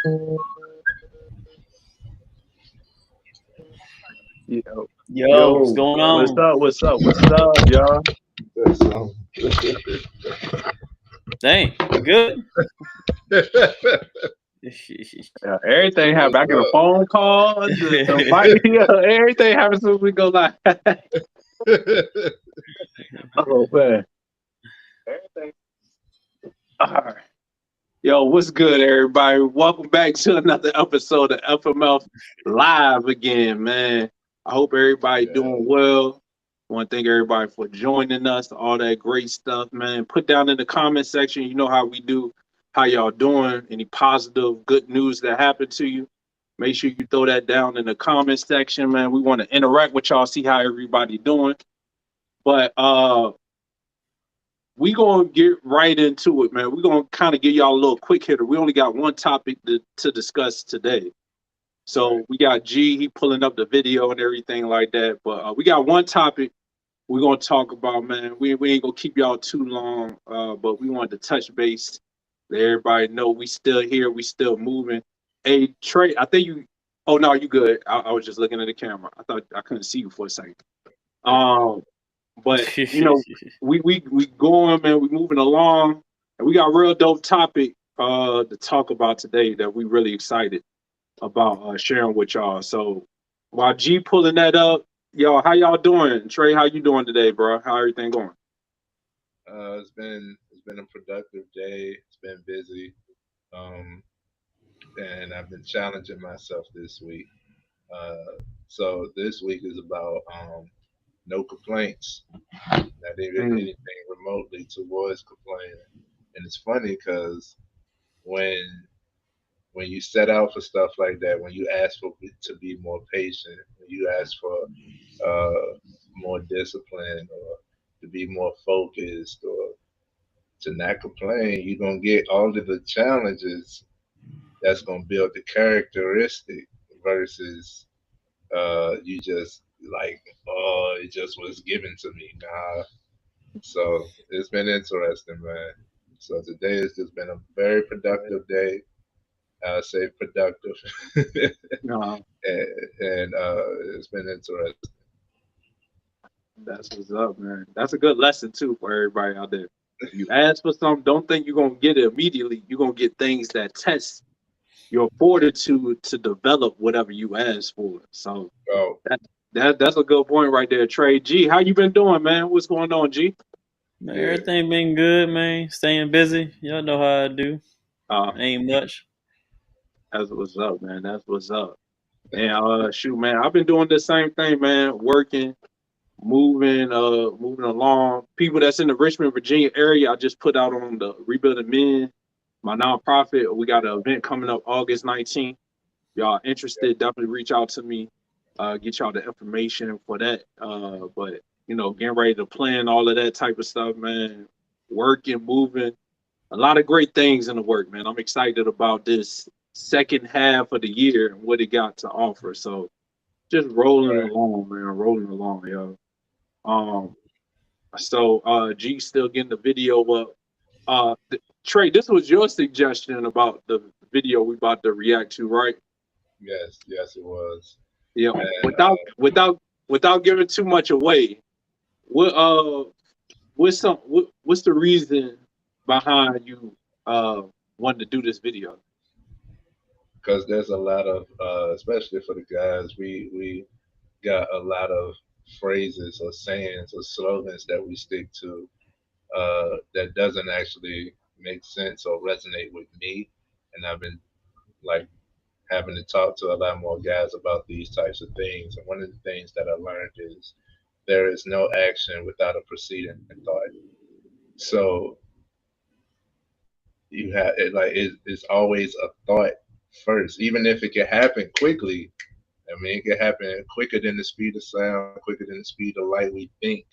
Yo, Yo, what's yo, going what's on? up? What's up? What's up, y'all? That's Dang, you good? Yeah, everything happened. what's I get a up? phone call. The mic, yeah, everything happens as soon as we go live. Oh man, everything. All right. Yo, what's good, everybody? Welcome back to another episode of FMF Live again, man. I hope everybody Yeah, doing well. I want to thank everybody for joining us, all that great stuff, man. Put down in the comment section, you know how we do, how y'all doing, any positive, good news that happened to you. Make sure you throw that down in the comment section, man. We want to interact with y'all, see how everybody doing. But we gonna get right into it, man. We're gonna kind of give y'all a little quick hitter. We only got one topic to discuss today. right. So we got G, he pulling up the video and everything like that. But we got one topic we're gonna talk about, man. We ain't gonna keep y'all too long, but we wanted to touch base. Let everybody know we still here, we still moving. Hey Trey, I think you. Oh no, you good. I was just looking at the camera. I thought I couldn't see you for a second. Um, but we going, man. We moving along, and we got a real dope topic to talk about today that we really excited about sharing with y'all. So while G pulling that up, y'all, how y'all doing? Trey, how you doing today, bro? How everything going? It's been a productive day. It's been busy, um, and I've been challenging myself this week. So this week is about no complaints, not even Mm, anything remotely towards complaining. And it's funny because when when you set out for stuff like that, when you ask for to be more patient, when you ask for more discipline or to be more focused or to not complain, you're gonna get all of the challenges that's gonna build the characteristic versus you just like, oh, it just was given to me. Nah. So it's been interesting, man. So today has just been a very productive day. I say productive, no, and it's been interesting. that's what's up, man. That's a good lesson too for everybody out there. If you ask for something, don't think you're gonna get it immediately. You're gonna get things that test your fortitude to develop whatever you ask for. So Oh, that that's a good point right there, Trey. G, how you been doing, man? What's going on, G? Man, yeah, everything been good, man. Staying busy. Y'all know how I do. Uh, Ain't much. that's what's up, man. That's what's up. And shoot, man, I've been doing the same thing, man. Working, moving along. People that's in the Richmond, Virginia area, I just put out on the Rebuilding Men, my nonprofit. We got an event coming up August 19th. Y'all interested, definitely reach out to me. Get y'all the information for that. But getting ready to plan all of that type of stuff, man. Working, moving, a lot of great things in the work, man. I'm excited about this second half of the year and what it got to offer. So just rolling right. along, man, rolling along, yo. Um, so G still getting the video up. Trey, this was your suggestion about the video we about to react to, right? Yes, yes, it was. Yeah. And Without giving too much away, what what's the reason behind you uh wanting to do this video? because there's a lot of, especially for the guys, we got a lot of phrases or sayings or slogans that we stick to that doesn't actually make sense or resonate with me. And I've been like having to talk to a lot more guys about these types of things. And one of the things that I learned is there is no action without a preceding thought. So you have it like it's always a thought first, even if it can happen quickly. I mean, it can happen quicker than the speed of sound, quicker than the speed of light. We think,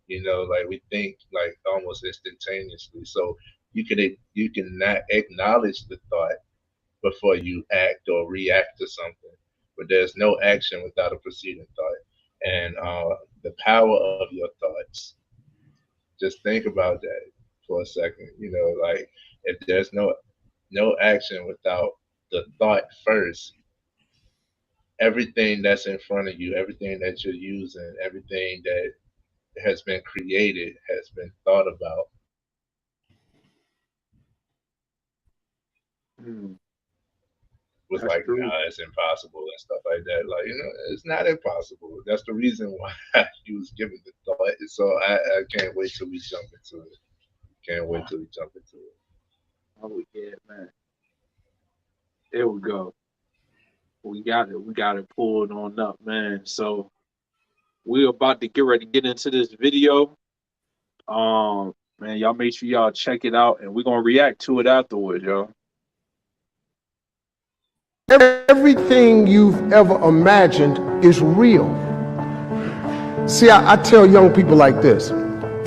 like we think like almost instantaneously. So you can not acknowledge the thought before you act or react to something. But there's no action without a preceding thought. And the power of your thoughts. Just think about that for a second. Like if there's no action without the thought first, everything that's in front of you, everything that you're using, everything that has been created has been thought about. Mm, Was that's like, true. nah, it's impossible and stuff like that. Like, it's not impossible. That's the reason why he was given the thought. So I can't wait till we jump into it. Can't wait till we jump into it. Oh yeah, man. There we go. We got it. We got it pulled on up, man. So we're about to get ready to get into this video. Man, y'all make sure y'all check it out, and we're gonna react to it afterwards, y'all. Everything you've ever imagined is real. See, I tell young people like this.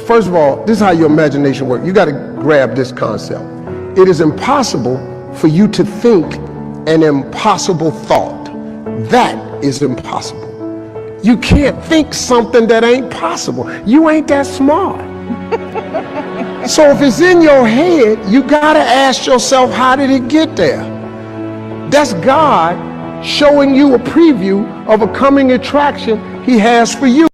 First of all, this is how your imagination works. You got to grab this concept. It is impossible for you to think an impossible thought. That is impossible. You can't think something that ain't possible. You ain't that smart. So if it's in your head, you got to ask yourself, how did it get there? That's God showing you a preview of a coming attraction he has for you.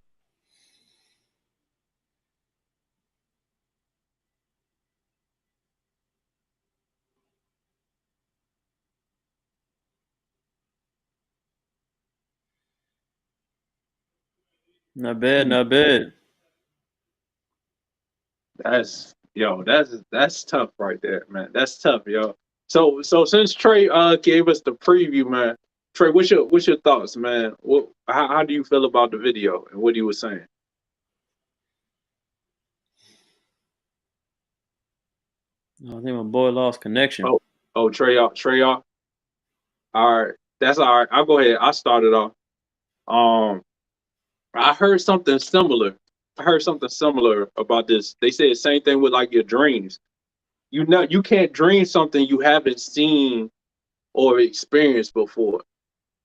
Not bad, not bad. That's tough right there, man. That's tough, yo. So since Trey gave us the preview, man. Trey, what's your thoughts, man? How do you feel about the video and what he was saying? I think my boy lost connection. Oh, Trey off. All right, that's all right. I'll go ahead. I started off. Um, I heard something similar. I heard something similar about this. They say the same thing with like your dreams. You can't dream something you haven't seen or experienced before.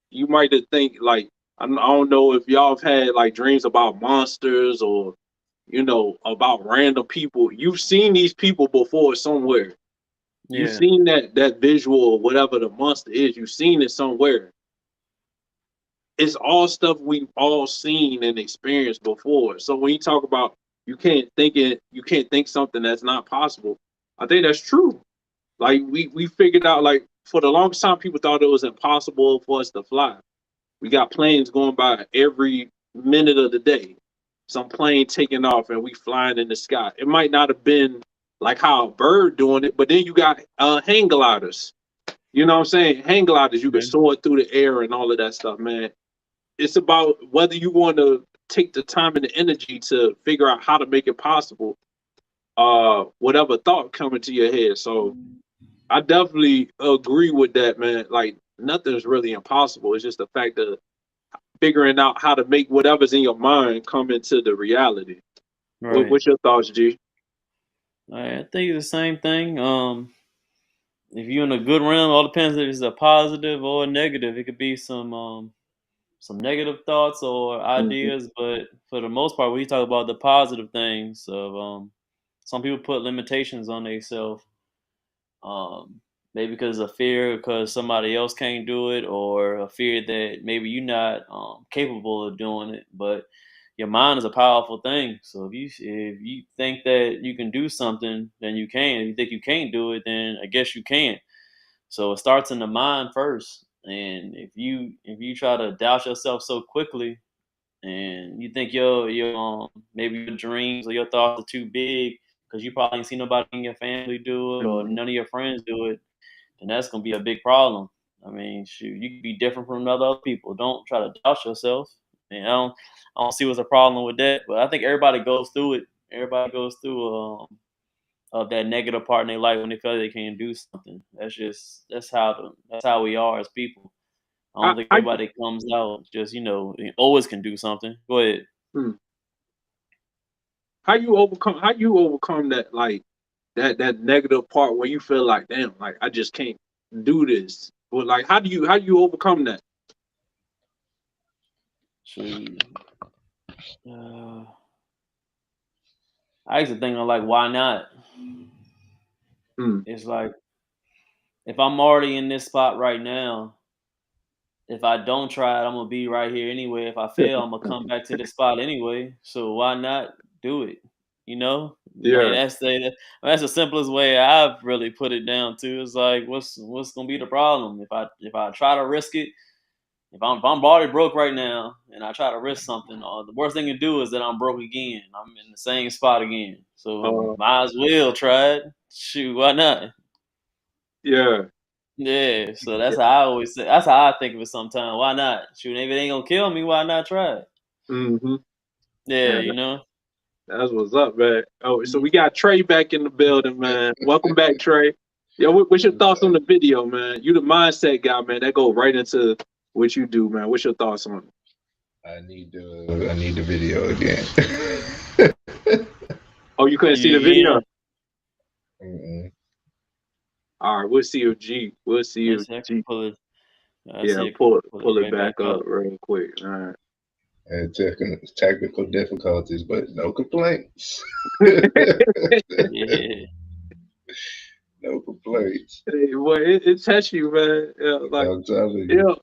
You might have think like I don't know if y'all have had like dreams about monsters or about random people. You've seen these people before somewhere. You've Yeah. seen that visual or whatever the monster is. You've seen it somewhere. It's all stuff we've all seen and experienced before. So when you talk about you can't think something that's not possible. I think that's true. Like we figured out like for the longest time people thought it was impossible for us to fly. We got planes going by every minute of the day. Some plane taking off and we flying in the sky. It might not have been like how a bird doing it, but then you got hang gliders. You know what I'm saying? Hang gliders, you can Yeah. soar through the air and all of that stuff, man. It's about whether you want to take the time and the energy to figure out how to make it possible. Whatever thought coming to your head. So I definitely agree with that, man. Like nothing's really impossible. It's just the fact of figuring out how to make whatever's in your mind come into the reality. Right. What's your thoughts, G? I think it's the same thing. If you're in a good realm, all depends if it's a positive or a negative. It could be some negative thoughts or Mhm. ideas, but for the most part, we talk about the positive things of some people put limitations on themselves, um, maybe because of fear, because somebody else can't do it, or a fear that maybe you're not capable of doing it. But your mind is a powerful thing. So if you think that you can do something, then you can. If you think you can't do it, then I guess you can. So it starts in the mind first. And if you try to doubt yourself so quickly, and you think your maybe your dreams or your thoughts are too big because you probably ain't seen nobody in your family do it or Mhm. none of your friends do it, then that's gonna be a big problem. I mean, shoot, you can be different from other people. Don't try to doubt yourself. And I don't see what's a problem with that. But I think everybody goes through it. Everybody goes through of that negative part in their life when they feel they can't do something. That's how we are as people. I I, don't think I, everybody comes out just always can do something. Go ahead. hmm. How you overcome that like that negative part where you feel like damn like I just can't do this. But like how do you overcome that? Shoot. Uh, I used to think of like, why not? Hmm. It's like if I'm already in this spot right now, if I don't try it, I'm gonna be right here anyway. If I fail, I'm gonna come back to this spot anyway. So why not do it? You know, like Yeah. that's the simplest way I've really put it down to. It's like, what's gonna be the problem if I try to risk it? If I'm already broke right now and I try to risk something, the worst thing to do is that I'm broke again. I'm in the same spot again. So Uh, might as well try it. Shoot, why not? yeah. Yeah, so that's how I always say. That's how I think of it sometimes. Why not? Shoot, if it ain't gonna kill me, why not try it? Mm-hmm. Yeah, Yeah, you know. that's what's up, man. Oh, so we got Trey back in the building, man. Welcome back, Trey. Yo, what's your thoughts on the video, man? You the mindset guy, man. That go right into what you do, man. What's your thoughts on it? I need the video again. Oh, you couldn't see the You video? know, Mm-mm. All right, we'll see if G. We'll see if let's see. I can G. pull it. I Yeah, see. I can pull it pull it right back back up up. real quick. All right. And technical difficulties, but no complaints. Yeah, No complaints. Hey, boy, it touched you, man. Yeah, like, I'm telling yeah,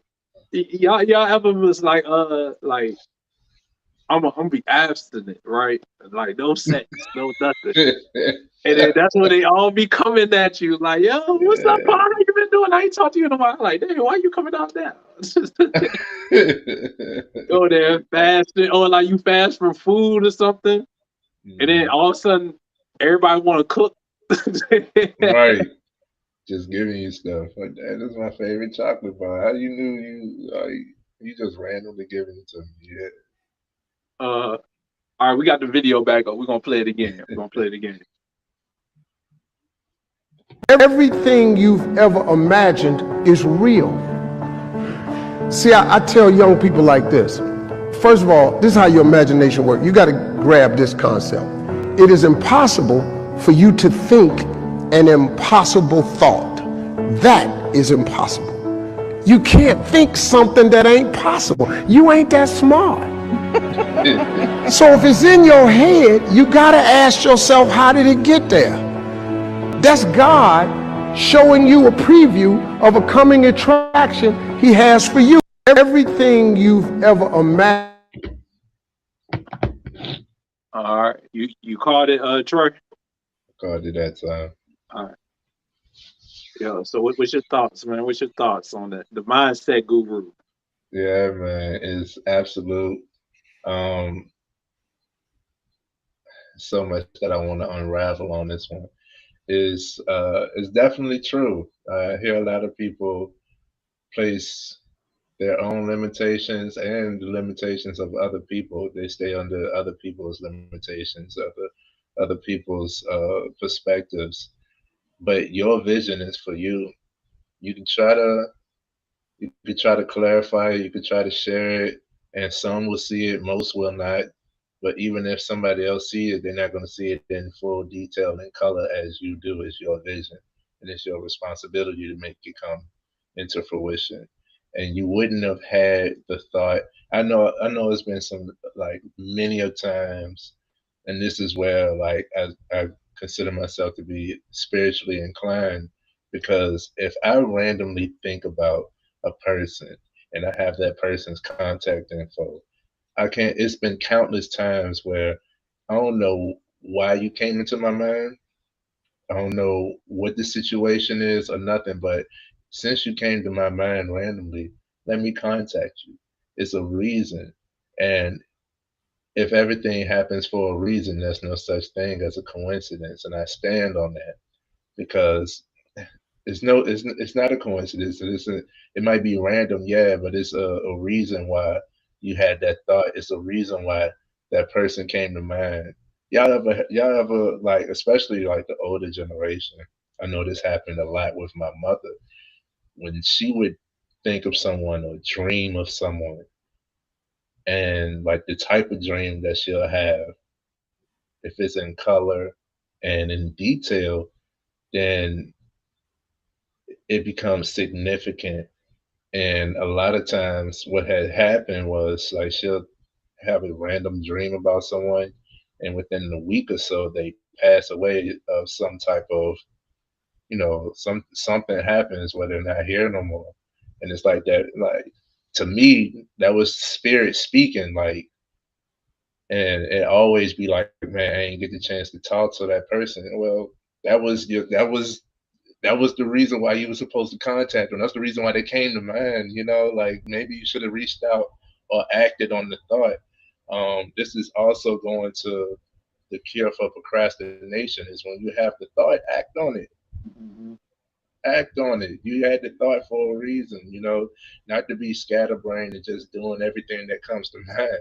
you. y'all ever was like I'm gonna be abstinent, right? Like no sex, no nothing. And then that's when they all be coming at you, like, yo, what's up, Paul? How you been doing? I ain't talked to you in a while. Like, damn, why you coming out now? Go there, fasting, or like you fast from food or something, and then Mhm. all of a sudden everybody want to cook. Right. Just giving you stuff. Like that is my favorite chocolate bar. How you knew you just randomly giving it to me? All right, we got the video back up. We're gonna play it again. We're gonna play it again. Everything you've ever imagined is real. See, I tell young people like this. First of all, this is how your imagination works. You got to grab this concept. It is impossible for you to think an impossible thought. That is impossible. You can't think something that ain't possible. You ain't that smart. So if it's in your head, you got to ask yourself, how did it get there? That's God showing you a preview of a coming attraction he has for you. Everything you've ever imagined. All right, you called it, Troy. Called it that time. All right, yeah. So what's your thoughts, man? What's your thoughts on that? The mindset guru. Yeah, man, it's absolute. Um, so much that I want to unravel on this one. Is definitely true. I hear a lot of people place their own limitations and the limitations of other people. They stay under other people's limitations, other people's perspectives. But your vision is for you. You can try to you could try to clarify it, you could try to share it, and some will see it, most will not. But even if somebody else see it, they're not going to see it in full detail and color as you do. It's your vision, and it's your responsibility to make it come into fruition. And you wouldn't have had the thought. I know it's been some like many of times, and this is where like I consider myself to be spiritually inclined because if I randomly think about a person and I have that person's contact info, I can't. It's been countless times where I don't know why you came into my mind. I don't know what the situation is or nothing, but since you came to my mind randomly, let me contact you. It's a reason. And if everything happens for a reason, there's no such thing as a coincidence. And I stand on that because it's not a coincidence. It might be random, yeah, but it's a reason why you had that thought. It's a reason why that person came to mind. Y'all ever like, especially like the older generation. I know this happened a lot with my mother when she would think of someone or dream of someone, and like the type of dream that she'll have, if it's in color and in detail, then it becomes significant. And a lot of times, what had happened was like she'll have a random dream about someone, and within a week or so, they pass away of some type of something happens where they're not here no more, and it's like that. Like to me, that was spirit speaking. Like, and it always be like, man, I ain't get the chance to talk to that person. Well, that was the reason why you were supposed to contact them. That's the reason why they came to mind. Like maybe you should have reached out or acted on the thought. This is also going to the cure for procrastination is when you have the thought, act on it. Mhm. Act on it. You had the thought for a reason, not to be scatterbrained and just doing everything that comes to mind.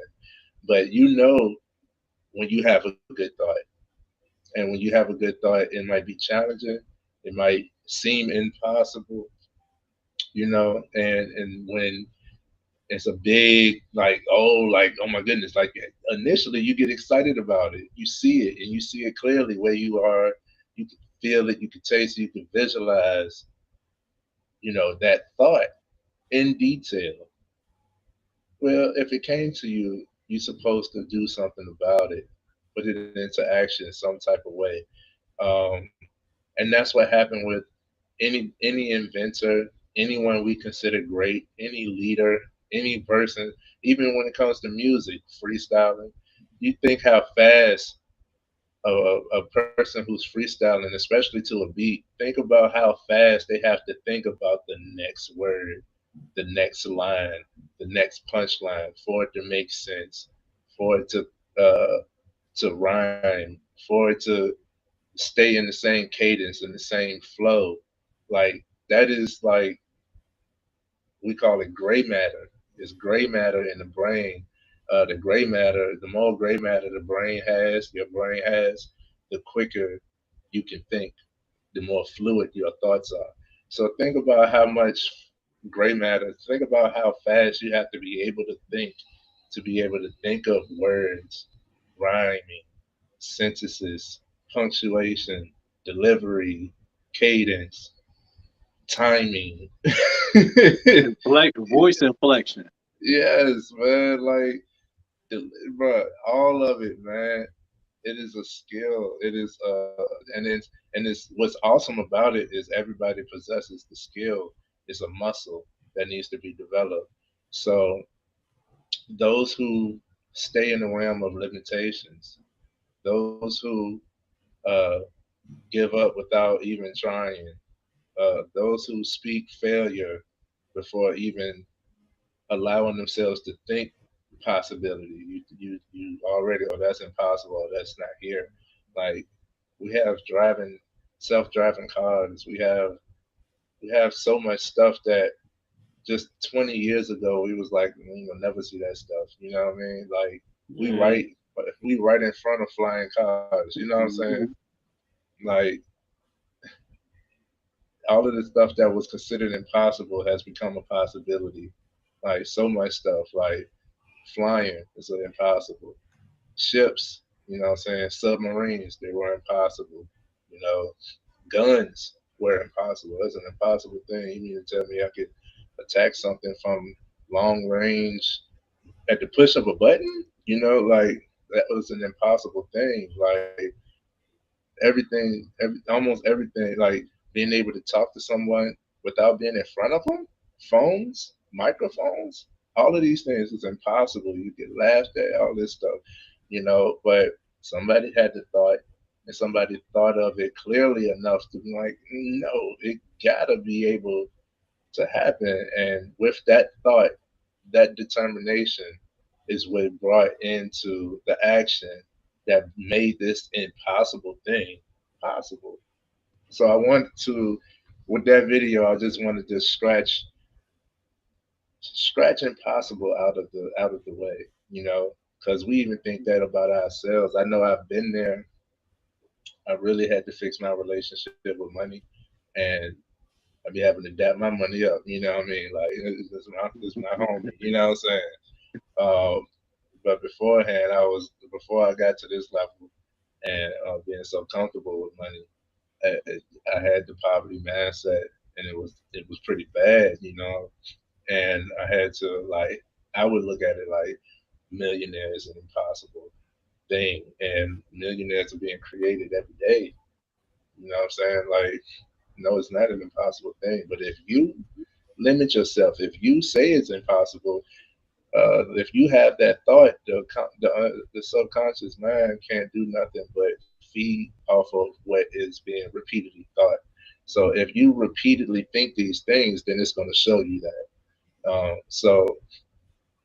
But when you have a good thought. And when you have a good thought, it might be challenging. It might seem impossible, and when it's a big, like, oh my goodness, like initially you get excited about it. You see it and you see it clearly where you are. You can feel it, you can taste it, you can visualize, that thought in detail. Well, if it came to you, you're supposed to do something about it, put it into action some type of way. Um, and that's what happened with any inventor, anyone we consider great, any leader, any person, even when it comes to music, freestyling. You think how fast a person who's freestyling, especially to a beat, think about how fast they have to think about the next word, the next line, the next punchline for it to make sense, for it to rhyme, for it to stay in the same cadence and the same flow. Like that is like we call it gray matter. It's gray matter in the brain. The gray matter, the more gray matter the brain has, your brain has, the quicker you can think, the more fluid your thoughts are. So think about how much gray matter. Think about how fast you have to be able to be able to think of words, rhyming, sentences, punctuation, delivery, cadence, timing. Voice inflection. Yes, man. Like, bro, all of it, man. It is a skill. It is, and it's what's awesome about it is everybody possesses the skill. It's a muscle that needs to be developed. So those who stay in the realm of limitations, those who uh, give up without even trying, those who speak failure before even allowing themselves to think possibility. You already, oh, that's impossible, or that's not here. Like we have self-driving cars. We have so much stuff that just 20 years ago we was like, You'll never see that stuff. You know what I mean? Like we Yeah. right, we right in front of flying cars. You know what I'm saying? Mhm. Like all of the stuff that was considered impossible has become a possibility. Like so much stuff, like flying is impossible. Ships, you know what I'm saying? Submarines, they were impossible. You know, guns were impossible. That's an impossible thing. You mean to tell me I could attack something from long range at the push of a button? Like that was an impossible thing. Like almost everything, like being able to talk to someone without being in front of them, phones, microphones, all of these things is impossible. You get laughed at, all this stuff, but somebody had the thought and somebody thought of it clearly enough to be like, no, it gotta be able to happen. And with that thought, that determination is what brought into the action that made this impossible thing possible. So I wanted to, with that video, I just wanted to scratch impossible out of the way, because we even think that about ourselves. I know I've been there. I really had to fix my relationship with money, and I be having to dap my money up. You know what I mean? Like it's my homie. You know what I'm saying? But beforehand, before I got to this level and being so comfortable with money, I had the poverty mindset, and it was pretty bad, And I had to like I would look at it like millionaire is an impossible thing, and millionaires are being created every day. You know what I'm saying? Like No, it's not an impossible thing. But if you limit yourself, if you say it's impossible, if you have that thought, the subconscious mind can't do nothing but feed off of what is being repeatedly thought. So if you repeatedly think these things, then it's going to show you that. So,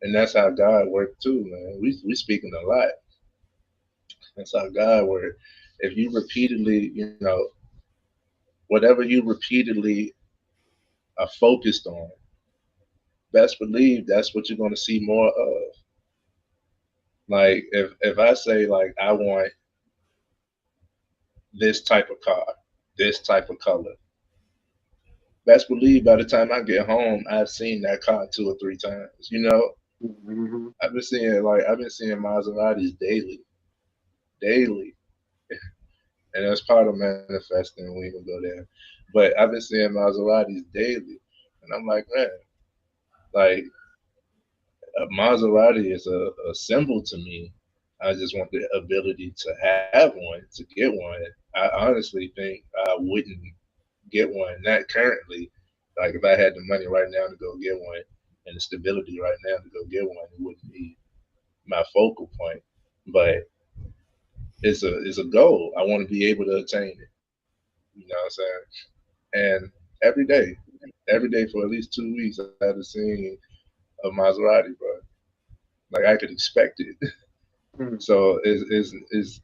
and that's how God worked too, man. We speaking a lot. That's how God worked. If you repeatedly, whatever you repeatedly are focused on, best believe that's what you're going to see more of. Like if I say like I want this type of car, this type of color, best believe by the time I get home, I've seen that car 2 or 3 times. Mm-hmm. I've been seeing Maseratis daily, daily, and that's part of manifesting. We can go there, but I've been seeing Maseratis daily, and I'm like, man, like a Maserati is a symbol to me. I just want the ability to have one, to get one. I honestly think I wouldn't get one, not currently. Like if I had the money right now to go get one and the stability right now to go get one, it wouldn't be my focal point. But it's a goal. I want to be able to attain it. You know what I'm saying? And every day, every day for at least 2 weeks, I had seen a Maserati, bro. Like I could expect it. So is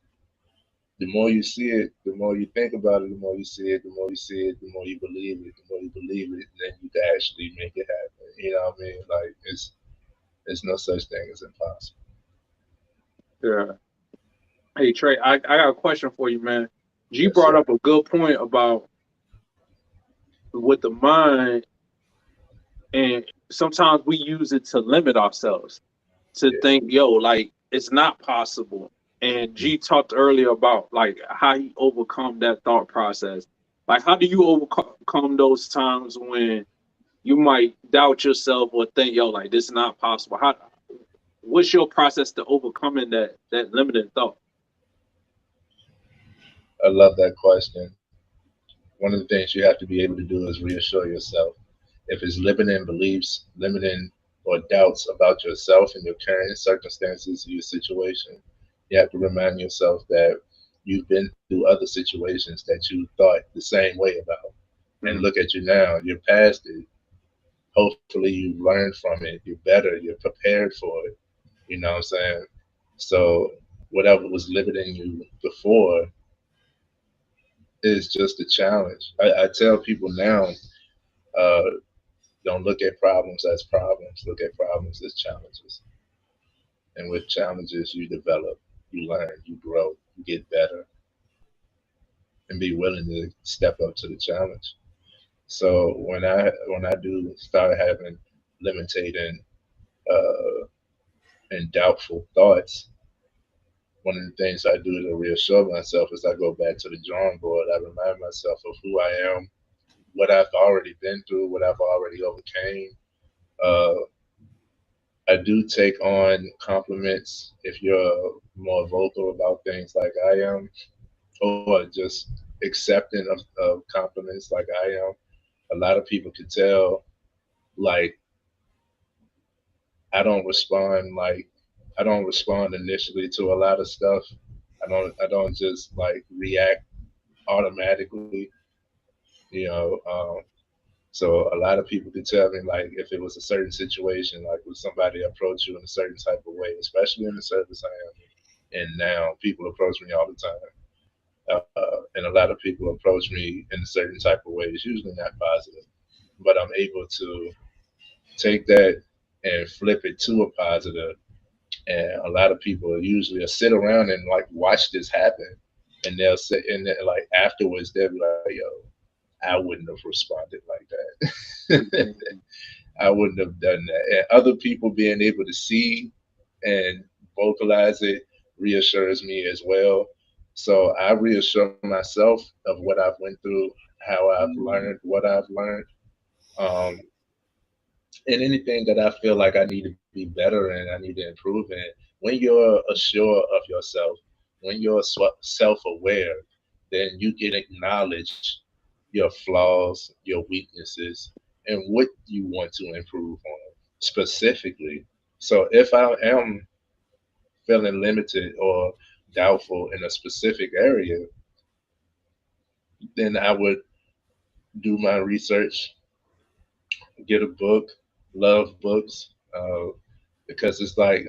the more you see it, the more you think about it, the more you see it, the more you see it, the more you believe it, the more you believe it, then you can actually make it happen. You know what I mean? Like it's no such thing as impossible. Yeah. Hey Trey, I got a question for you, man. G Yes, brought sir. up a good point about with the mind, and sometimes we use it to limit ourselves to Yeah. think, yo, like it's not possible. And G talked earlier about like how he overcome that thought process. Like, how do you overcome those times when you might doubt yourself or think, yo, like this is not possible? What's your process to overcoming that limited thought? I love that question. One of the things you have to be able to do is reassure yourself. If it's limiting beliefs, limiting or doubts about yourself and your current circumstances, your situation, you have to remind yourself that you've been through other situations that you thought the same way about. And Mm. look at you now. You're past it. Hopefully you learned from it. You're better. You're prepared for it. You know what I'm saying? So whatever was limiting you before is just a challenge. I tell people now, uh, don't look at problems as problems. Look at problems as challenges. And with challenges, you develop, you learn, you grow, you get better, and be willing to step up to the challenge. So when I do start having limiting uh, and doubtful thoughts, one of the things I do to reassure myself is I go back to the drawing board. I remind myself of who I am, what I've already been through, what I've already overcame. Uh, I do take on compliments if you're more vocal about things like I am, or just accepting of compliments like I am. A lot of people can tell, like, I don't respond like I don't respond initially to a lot of stuff. I don't just like react automatically, you know. So a lot of people could tell me like if it was a certain situation, like would somebody approach you in a certain type of way, especially in the service I am in now. People approach me all the time, and a lot of people approach me in a certain type of way. It's usually not positive, but I'm able to take that and flip it to a positive. And a lot of people usually sit around and like watch this happen, and they'll say, and then, like afterwards they'll be like, "Yo, I wouldn't have responded like that." Mhm. I wouldn't have done that. And other people being able to see and vocalize it reassures me as well. So I reassure myself of what I've went through, how I've learned, what I've learned, um, and anything that I feel like I need to be better in, I need to improve in. When you're assured of yourself, when you're self-aware, then you can acknowledge your flaws, your weaknesses, and what you want to improve on specifically. So if I am feeling limited or doubtful in a specific area, then I would do my research, get a book, love books, because it's like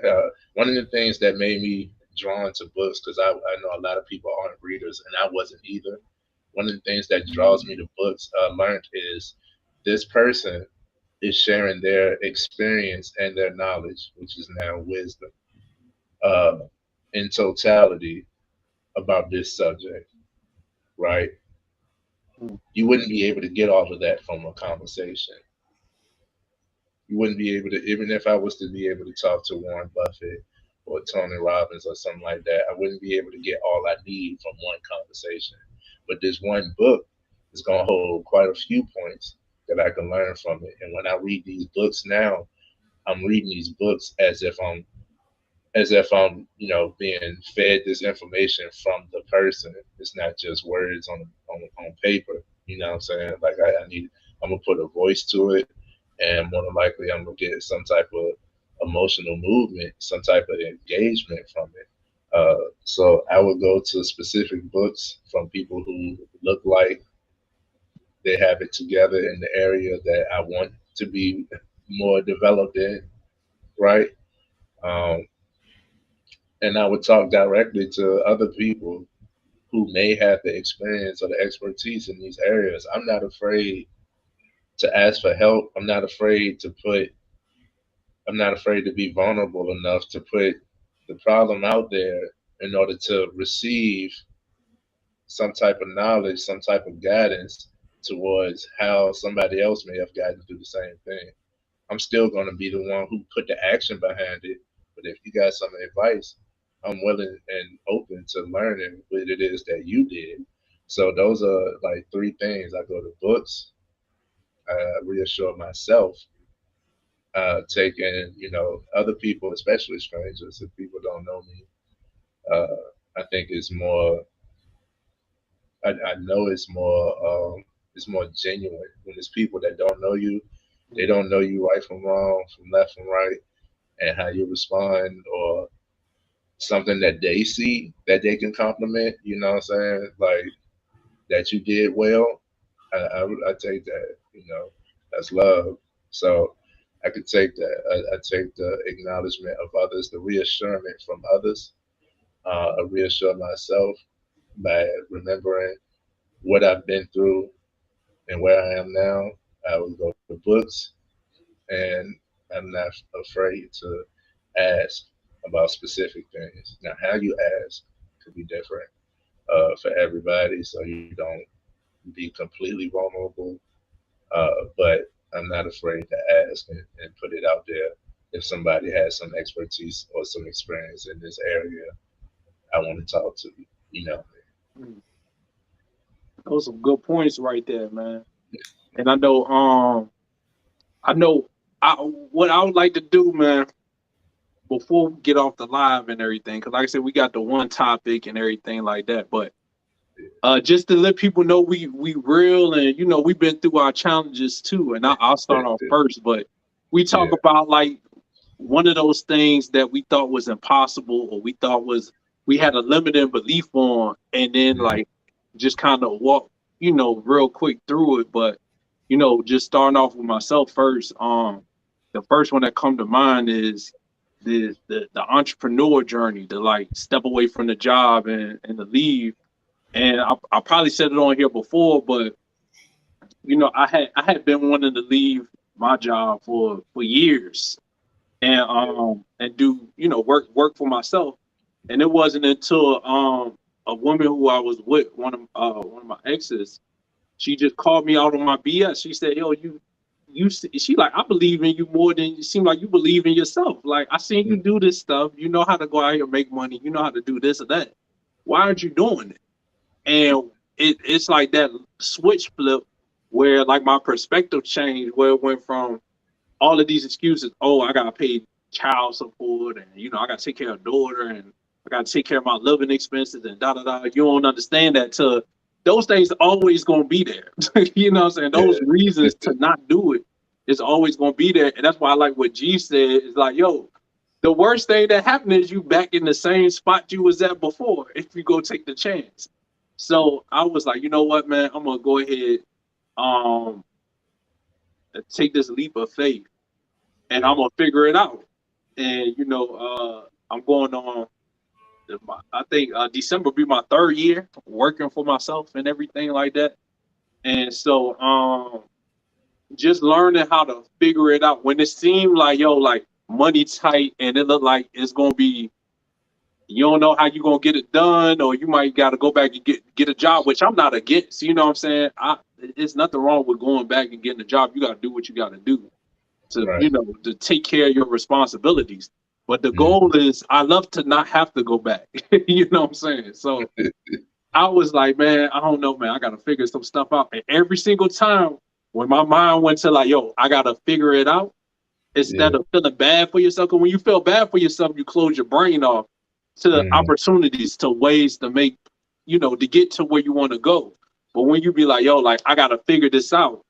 one of the things that made me drawn to books, because I know a lot of people aren't readers, and I wasn't either. One of the things that draws me to books, learned, is this person is sharing their experience and their knowledge, which is now wisdom, uh, in totality about this subject, right? You wouldn't be able to get all of that from a conversation. You wouldn't be able to, even if I was to be able to talk to Warren Buffett or Tony Robbins or something like that, I wouldn't be able to get all I need from one conversation. But this one book is going to hold quite a few points that I can learn from it. And when I read these books now, I'm reading these books as if I'm, being fed this information from the person. It's not just words on paper. You know what I'm saying? Like I'm gonna put a voice to it, and more than likely I'm gonna get some type of emotional movement, some type of engagement from it. So I would go to specific books from people who look like they have it together in the area that I want to be more developed in, right? Um, and I would talk directly to other people who may have the experience or the expertise in these areas. I'm not afraid to ask for help. I'm not afraid to be vulnerable enough to put the problem out there in order to receive some type of knowledge, some type of guidance towards how somebody else may have gotten through the same thing. I'm still going to be the one who put the action behind it. But if you got some advice, I'm willing and open to learning what it is that you did. So those are like three things. I go to books, reassure myself, taking, other people, especially strangers, if people don't know me. I think I know it's more genuine when it's people that don't know you. They don't know you right from wrong, from left from right, and how you respond, or something that they see that they can compliment. You know what I'm saying? Like that you did well. I take that. That's love. So I could take that. I take the acknowledgement of others, the reassurance from others. I reassure myself by remembering what I've been through and where I am now. I would go to books, and I'm not afraid to ask about specific things. Now, how you ask could be different for everybody, so you don't be completely vulnerable. But I'm not afraid to ask and put it out there. If somebody has some expertise or some experience in this area, I want to talk to you. You know. Those some good points right there, man. And I know, what I would like to do, man, before we get off the live and everything, because like I said, we got the one topic and everything like that. But just to let people know we real, and we've been through our challenges too. And I'll start off first, but we talk Yeah. about like one of those things that we thought was impossible, or we had a limiting belief on, and then like just kind of walk, real quick through it. But just starting off with myself first. The first one that come to mind is the entrepreneur journey, to like step away from the job and to leave. And I probably said it on here before, but I had been wanting to leave my job for years, and do work for myself. And it wasn't until a woman who I was with, one of my exes, she just called me out on my BS. She said, "Yo, she like, I believe in you more than you seem like you believe in yourself. Like, I seen you do this stuff. You know how to go out here and make money. You know how to do this or that. Why aren't you doing it?" And it's like that switch flip where like my perspective changed, where it went from all of these excuses. Oh, I gotta pay child support, and I gotta take care of daughter, and I gotta take care of my living expenses, and da da da. You don't understand that. To those things always gonna be there. You know what I'm saying? Those reasons to not do it is always gonna be there. And that's why I like what G said. Is like, yo, the worst thing that happened is you back in the same spot you was at before if you go take the chance. So I was like, you know what, man, I'm gonna go ahead, um, take this leap of faith, and I'm gonna figure it out. And I'm going on. I think December will be my third year working for myself and everything like that. And so, just learning how to figure it out when it seemed like, yo, like money tight and it looked like it's gonna be, you don't know how you're gonna get it done, or you might gotta go back and get a job, which I'm not against, you know what I'm saying? It's nothing wrong with going back and getting a job. You gotta do what you gotta do to, Right. to take care of your responsibilities. But the goal is I love to not have to go back. You know what I'm saying? So I was like, man, I don't know, man. I gotta figure some stuff out. And every single time when my mind went to like, yo, I gotta figure it out, instead of feeling bad for yourself. Because when you feel bad for yourself, you close your brain off to opportunities, to ways to make, to get to where you want to go. But when you be like, yo, like I gotta figure this out,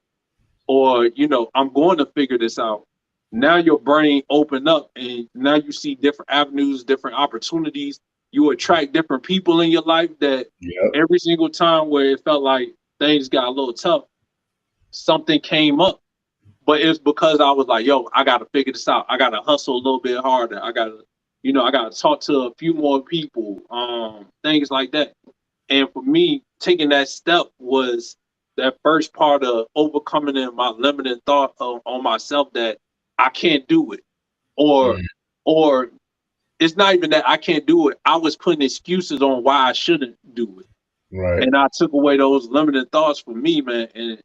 or I'm going to figure this out. Now your brain open up, and now you see different avenues, different opportunities. You attract different people in your life that every single time where it felt like things got a little tough, something came up. But it's because I was like, yo, I gotta figure this out. I gotta hustle a little bit harder. I gotta talk to a few more people, things like that. And for me, taking that step was that first part of overcoming in my limiting thought on myself that I can't do it, or it's not even that I can't do it. I was putting excuses on why I shouldn't do it, Right. and I took away those limiting thoughts from me, man. And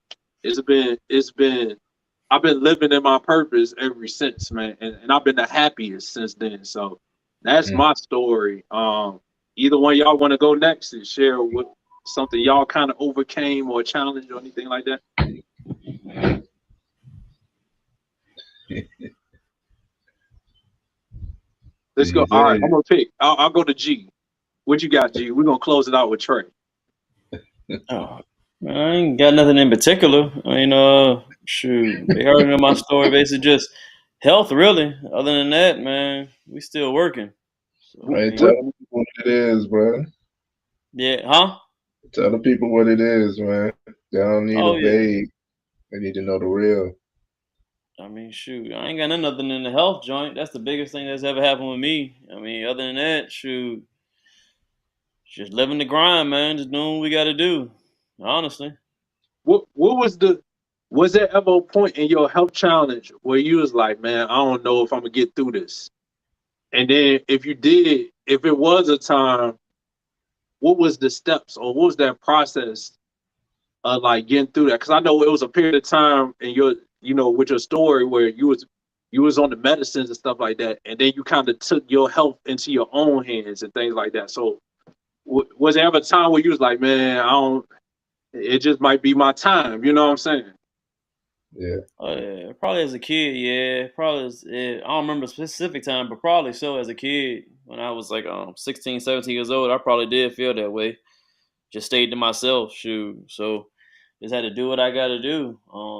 I've been living in my purpose ever since, man, and I've been the happiest since then. So that's my story. Either one of y'all want to go next and share what something y'all kind of overcame or challenged or anything like that? Let's go. All right, I'm gonna pick. I'll go to G. What you got, G? We're gonna close it out with Trey. Oh, man, I ain't got nothing in particular. I mean, shoot, they already know my story. Basically, just health, really. Other than that, man, we still working. So, Hey, tell the people what it is, bro. Yeah, huh? Tell the people what it is, man. They don't need a vague. They need to know the real. I mean, shoot, I ain't got nothing in the health joint. That's the biggest thing that's ever happened with me. I mean, other than that, shoot, just living the grind, man. Just doing what we got to do. Honestly. What was there ever a point in your health challenge where you was like, man, I don't know if I'm gonna get through this? And then if you did, if it was a time, what was the steps or what was that process of like getting through that? Because I know it was a period of time in your, with your story where you was on the medicines and stuff like that, and then you kind of took your health into your own hands and things like that. So was there ever a time where you was like, man, it just might be my time, you know what I'm saying? Yeah. Probably as a kid, yeah. I don't remember a specific time, but probably so as a kid. When I was like 16, 17 years old, I probably did feel that way. Just stayed to myself, shoot. So just had to do what I got to do.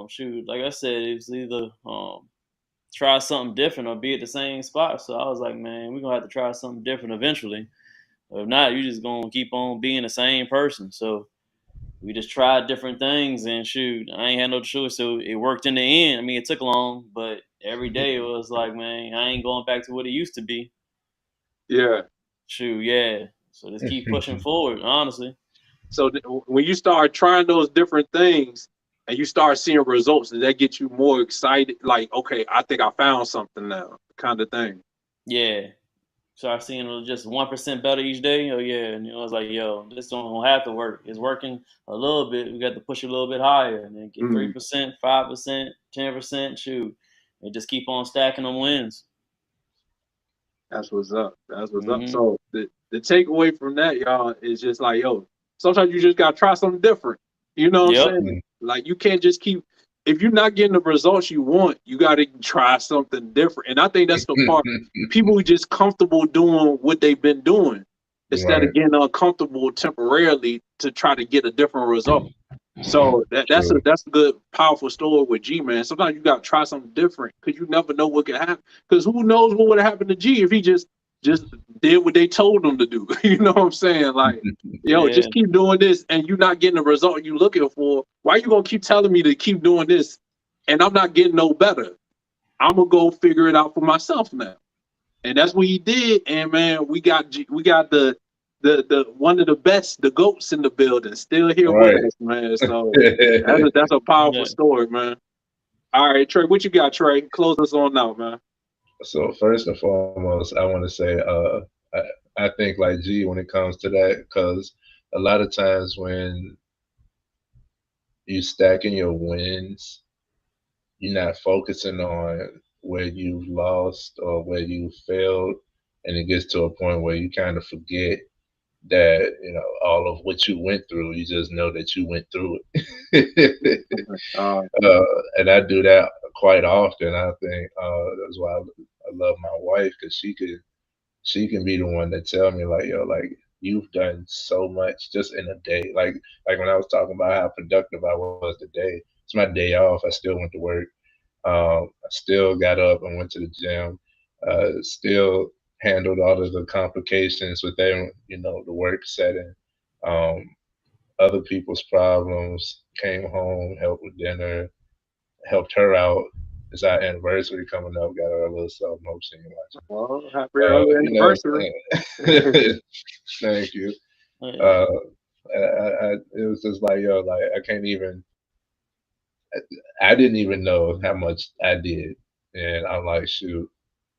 Shoot, like I said, it was either try something different or be at the same spot. So I was like, man, we're going to have to try something different eventually. If not, you're just going to keep on being the same person. So we just tried different things, and shoot, I ain't had no choice. So it worked in the end. I mean, it took long, but every day it was like, man, I ain't going back to what it used to be. Yeah. Shoot, yeah. So just keep pushing forward, honestly. So when you start trying those different things and you start seeing results, does that get you more excited? Like, okay, I think I found something now, kind of thing. Yeah. Start seeing just 1% better each day. Oh yeah, and I was like, yo, this don't have to work. It's working a little bit. We got to push it a little bit higher, and then get 3%, 5%, 10%. Shoot, and just keep on stacking them wins. That's what's up. That's what's up. So the takeaway from that, y'all, is just like, yo, sometimes you just gotta try something different. You know what I'm saying? Like you can't just keep. If you're not getting the results you want, you got to try something different. And I think that's the part. People are just comfortable doing what they've been doing. instead Right. of getting uncomfortable temporarily to try to get a different result. So True. that's a good, powerful story with G, man. Sometimes you gotta try something different because you never know what could happen. Because who knows what would have happened to G if he just did what they told him to do. You know what I'm saying? Like, yo, Yeah. just keep doing this, and you're not getting the result you looking for. Why you gonna keep telling me to keep doing this, and I'm not getting no better? I'm gonna go figure it out for myself now. And that's what he did. And man, we got the one of the best, the goats in the building, still here with Right. us, man. So that's a powerful Yeah. story, man. All right, Trey, what you got, Trey? Close us on out, man. So first and foremost, I want to say, I think like G when it comes to that, because a lot of times when you stacking your wins, you're not focusing on where you've lost or where you failed, and it gets to a point where you kind of forget that all of what you went through. You just know that you went through it. Uh, And I do that quite often. I think that's why I love my wife, because she can be the one that tell me like, yo, like you've done so much just in a day. Like when I was talking about how productive I was today. It's my day off. I still went to work. I still got up and went to the gym. Still handled all of the complications within the work setting. Um, Other people's problems. Came home, helped with dinner, helped her out. It's our anniversary coming up. Got her a little self motion. well, happy early You know anniversary. what I'm saying? Thank you. Yeah. Uh, it was just like, yo, like I can't even. I didn't even know how much I did, and I'm like, shoot,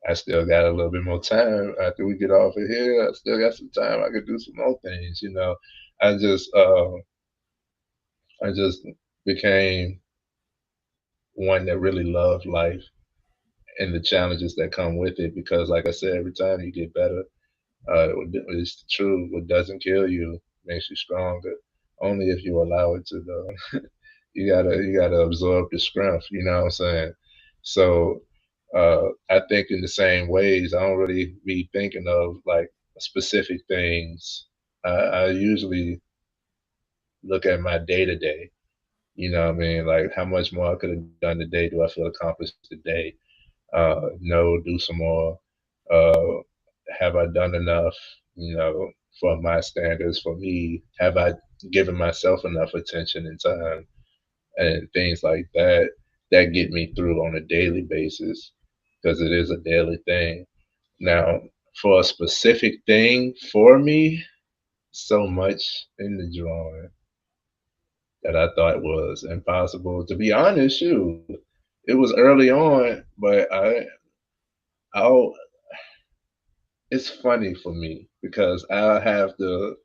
I still got a little bit more time after we get off of here. I still got some time. I could do some more things. I just, uh, I just became one that really loved life and the challenges that come with it. Because, like I said, every time you get better, it's true. What doesn't kill you makes you stronger. Only if you allow it to, though. You gotta absorb the strength. You know what I'm saying? So I think in the same ways, I don't really be thinking of like specific things. I usually look at my day to day. You know what I mean? Like how much more I could have done today? Do I feel accomplished today? No, do some more. Uh, have I done enough? For my standards, for me, have I given myself enough attention and time and things like that that get me through on a daily basis because it is a daily thing. Now, for a specific thing for me, so much in the drawing that I thought was impossible. To be honest, shoot, it was early on, but I'll. It's funny for me because I have the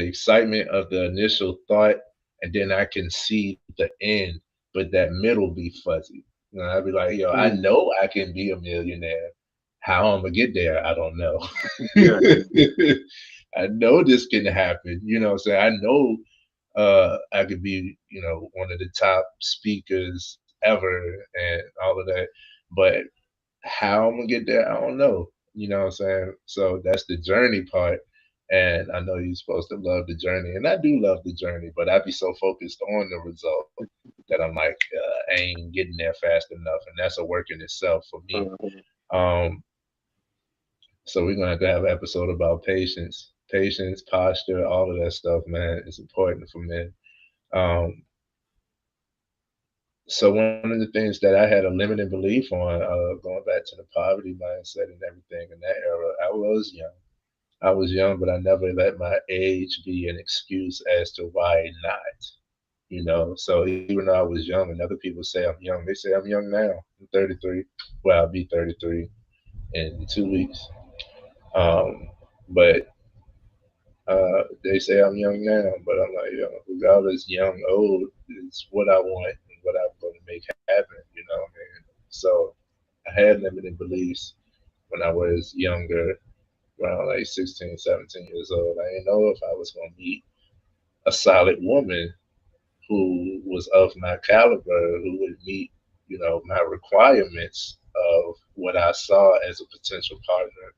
excitement of the initial thought, and then I can see the end, but that middle be fuzzy. I'd be like, yo, I Mm, know I can be a millionaire. How I'm gonna get there, I don't know. yeah, I know this can happen. You know what I'm saying? I know I could be, one of the top speakers ever and all of that. But how I'm gonna get there, I don't know. You know what I'm saying? So that's the journey part. And I know you're supposed to love the journey, and I do love the journey, but I be so focused on the result that I'm like, I ain't getting there fast enough, and that's a work in itself for me. uh, Um, so we're gonna have an episode about patience, posture, all of that stuff, man. It's important for men. Um, so one of the things that I had a limited belief on, going back to the poverty mindset and everything in that era, I was young. I was young, but I never let my age be an excuse as to why not. So even though I was young, and other people say I'm young, they say I'm young now. I'm 33. Well, I'll be 33 in 2 weeks. Um, but they say I'm young now, but I'm like, regardless, young, old, it's what I want and what I'm going to make happen. You know what I mean? So I had limited beliefs when I was younger, around like 16, 17 years old. I didn't know if I was going to meet a solid woman who was of my caliber, who would meet, my requirements of what I saw as a potential partner.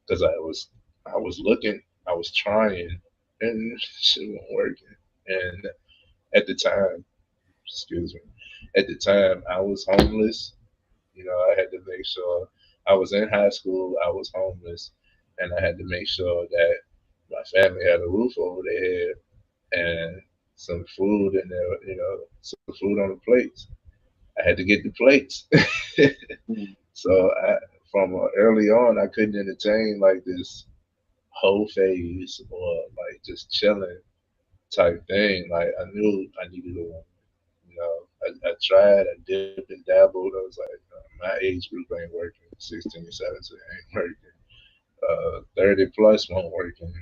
Because I was I was looking, I was trying, and shit wasn't working. And at the time, excuse me, at the time I was homeless. You know, I had to make sure I was in high school, I was homeless, and I had to make sure that my family had a roof over their head and some food in there, you know, some food on the plates. I had to get the plates. Mm. So from early on, I couldn't entertain like this whole phase or like just chilling type thing. Like I knew I needed a woman. You know, I tried, I dipped and dabbled. I was like, my age group ain't working. 16, 17 ain't working. 30 plus won't working.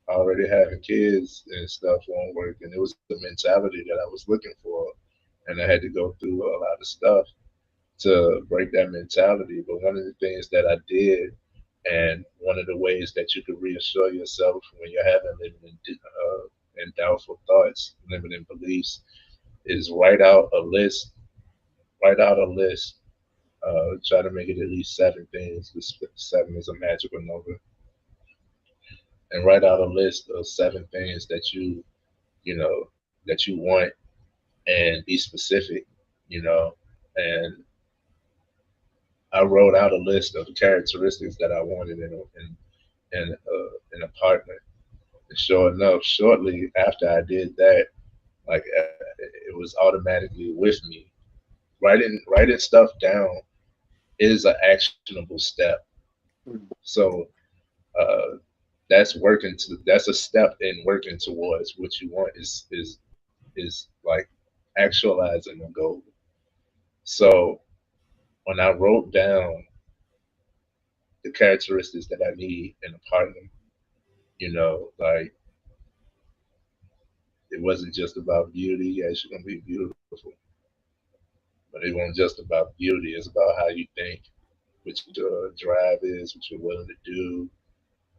Already having kids and stuff won't work. And it was the mentality that I was looking for. And I had to go through a lot of stuff to break that mentality. But one of the things that I did, and one of the ways that you could reassure yourself when you're having limiting and doubtful thoughts, limiting beliefs, is write out a list. Write out a list. Try to make it at least 7 things. This 7 is a magical number, and write out a list of 7 things that you know that you want, and be specific. You know, and I wrote out a list of characteristics that I wanted in a partner. And sure enough, shortly after I did that, like it was automatically with me. Writing stuff down is an actionable step. Mm. So uh, that's a step in working towards what you want is like actualizing the goal. So when I wrote down the characteristics that I need in a partner, you know, like it wasn't just about beauty. Yeah, she's gonna be beautiful, but it wasn't just about beauty. It's about how you think, what your drive is, what you're willing to do,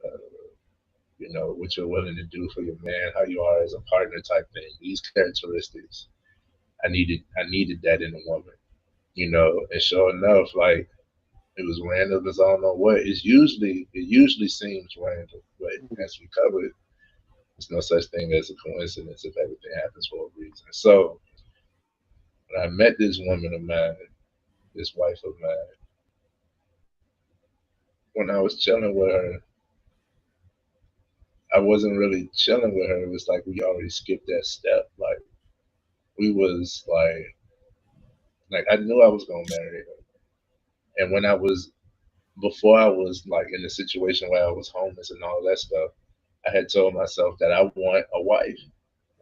uh, you know, what you're willing to do for your man, how you are as a partner type thing. These characteristics, I needed that in a woman, you know. And sure enough, like it was random as I don't know what. It usually seems random, but as we covered, there's no such thing as a coincidence if everything happens for a reason. So when I met this woman of mine, this wife of mine, when I was chilling with her, I wasn't really chilling with her. It was like we already skipped that step. Like we was like I knew I was gonna marry her. And when I was before I was like in a situation where I was homeless and all that stuff, I had told myself that I want a wife.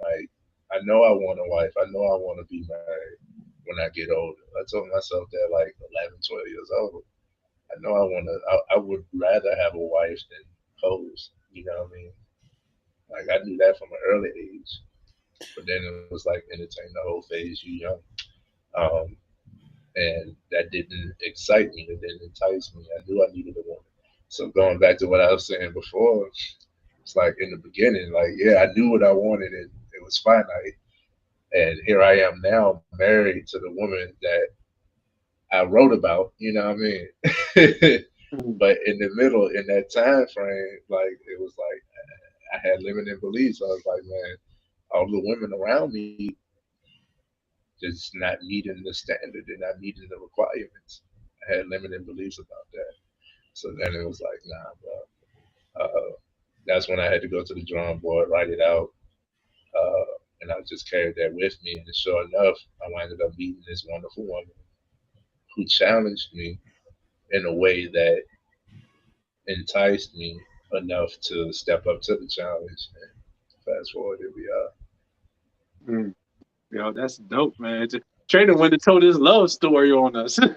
Like I know I want a wife. I know I want to be married when I get older. I told myself that like 11, 12 years old. I know I want to. I would rather have a wife than hoes. You know what I mean? Like I knew that from an early age. But then it was like entertain the whole phase. You young. Um, and that didn't excite me. It didn't entice me. I knew I needed a woman. So going back to what I was saying before, it's like in the beginning, like yeah, I knew what I wanted, and it was finite. And here I am now, married to the woman that I wrote about. You know what I mean? Mm. But in the middle, in that time frame, like it was like I had limiting beliefs. I was like, man, all the women around me just not meeting the standard. They're not meeting the requirements. I had limiting beliefs about that. So then it was like, nah, bro. That's when I had to go to the drawing board, write it out, and I just carried that with me. And sure enough, I wound up meeting this wonderful woman who challenged me in a way that enticed me enough to step up to the challenge. And fast forward, here we Mm. Yo, that's dope, man. Trader went and told his love story on us. are.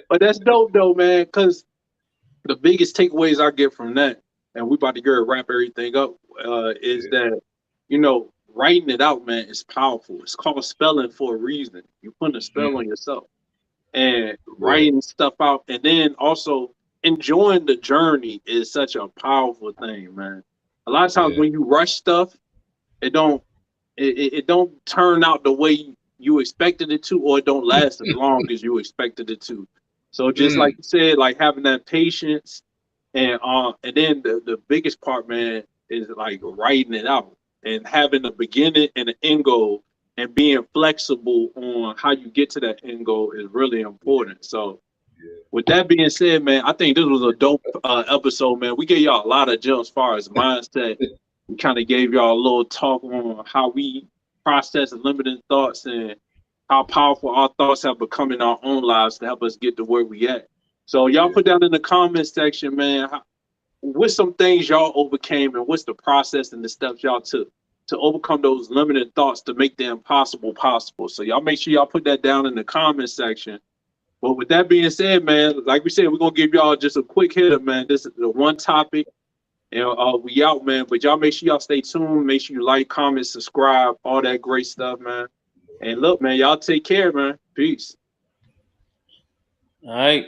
But that's dope though, man, because the biggest takeaways I get from that, and we about to go wrap everything up, is Yeah. that, writing it out, man, is powerful. It's called spelling for a reason. You're putting a spell Mhm. on yourself and Yeah. writing stuff out, and then also enjoying the journey is such a powerful thing, man. A lot of times Yeah. when you rush stuff, it don't it don't turn out the way you expected it to, or it don't last as long as you expected it to. So just like you said, like having that patience, and then the biggest part, man, is like writing it out and having a beginning and an end goal, and being flexible on how you get to that end goal is really important. So with that being said, man, I think this was a dope episode, man. We gave y'all a lot of gems as far as mindset. We kind of gave y'all a little talk on how we process limiting thoughts and how powerful our thoughts have become in our own lives to help us get to where we at. So y'all put down in the comment section, man, what's some things y'all overcame and what's the process and the steps y'all took to overcome those limiting thoughts to make the impossible possible. So y'all make sure y'all put that down in the comment section. But with that being said, man, like we said, we're gonna give y'all just a quick hitter, man. This is the one topic, and we out, man. But y'all make sure y'all stay tuned. Make sure you like, comment, subscribe, all that great stuff, man. And look, man, y'all take care, man. Peace. All right.